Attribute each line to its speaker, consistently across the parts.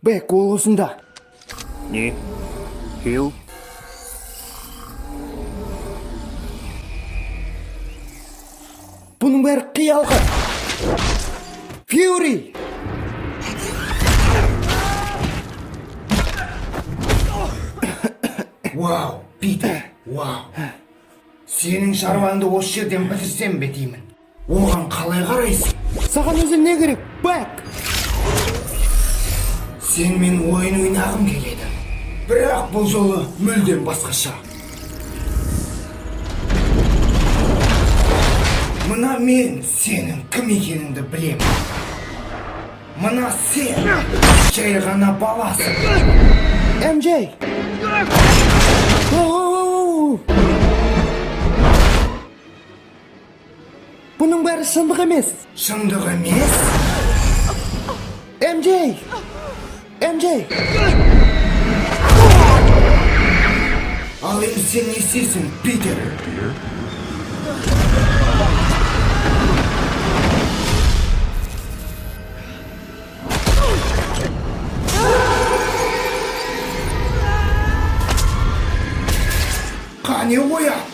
Speaker 1: Бэк, ол осында.
Speaker 2: Не? Фил?
Speaker 1: Бұның бәрі қиялға. Фьюри!
Speaker 3: Вау, Питер, вау. Сенің шаруаңды осы жерден бітірсем бе деймін. Оған қалай қарайсың?
Speaker 1: Саған өзі не керек, Бэк?
Speaker 3: Сенімен ойын ойнағым келеді. Бірақ бұл жолы мүлдем басқаша. Мына мен сенің кім екеніңді білем. Мына сен жай ғана баласың.
Speaker 1: MJ! Оу! Бұның бәрі шындық емес.
Speaker 3: Шындық емес?
Speaker 1: MJ! MJ!
Speaker 3: Ал енді сен не істейсің, Питер? Қане оян!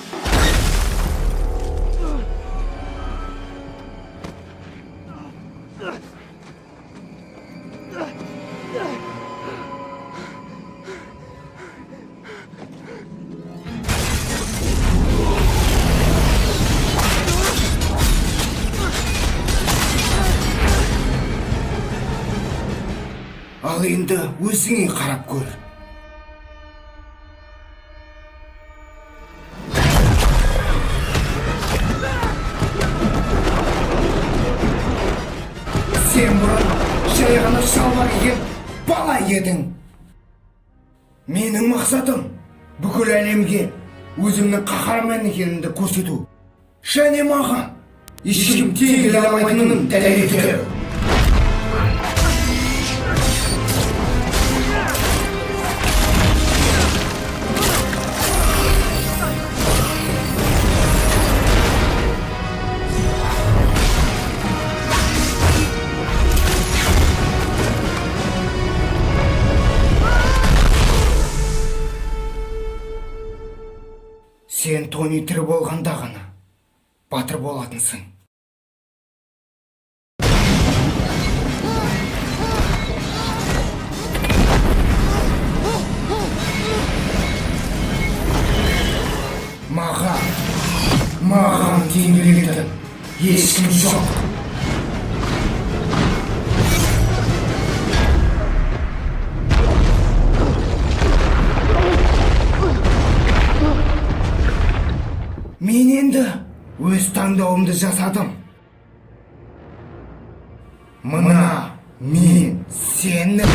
Speaker 3: Ал енді өзіңе қарап көр. Сен бұрын жай ғана шалбар киген бала едің. Менің мақсатым бүкіл әлемге өзімнің қаһарман екенімді көрсету. Және маған ешкім тең келе алмайтынын дәлелдеу. Сен Тони тірі болғанда ғана батыр болатынсың. Маған тең келетін ешкім жоқ. Мен енді өз таңдауымды жасадым. Мына мен сені.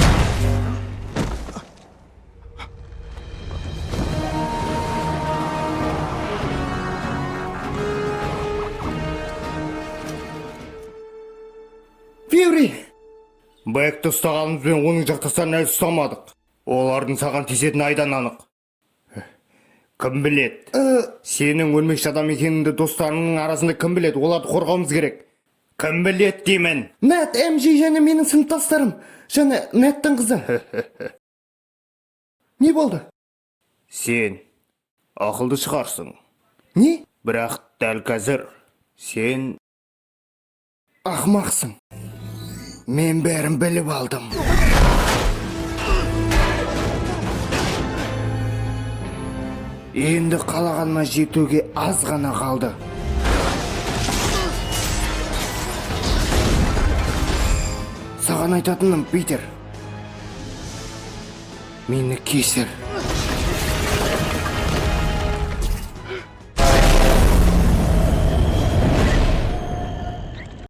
Speaker 1: Фьюри!
Speaker 2: Бэкті ұстағанымызбен оның жақтастарын әлі ұстамадық. Олардың саған тиісетіні айдан анық. Кім білет? Сенің өлмекші адам екеніңді достарының арасында кім білет? Оларды қорғауымыз керек. Кім білет деймін?
Speaker 1: Нэт, MJ және менің сыныптастарым. Және Нэттің қызы. Не болды?
Speaker 2: Сен ақылды шығарсың.
Speaker 1: Не?
Speaker 2: Бірақ дәл қазір сен
Speaker 1: Ақмақсың. Мен бәрін біліп алдым. Енді қалағаныма жетуге аз ғана қалды. Саған айтатыным, Питер. Мені кешір.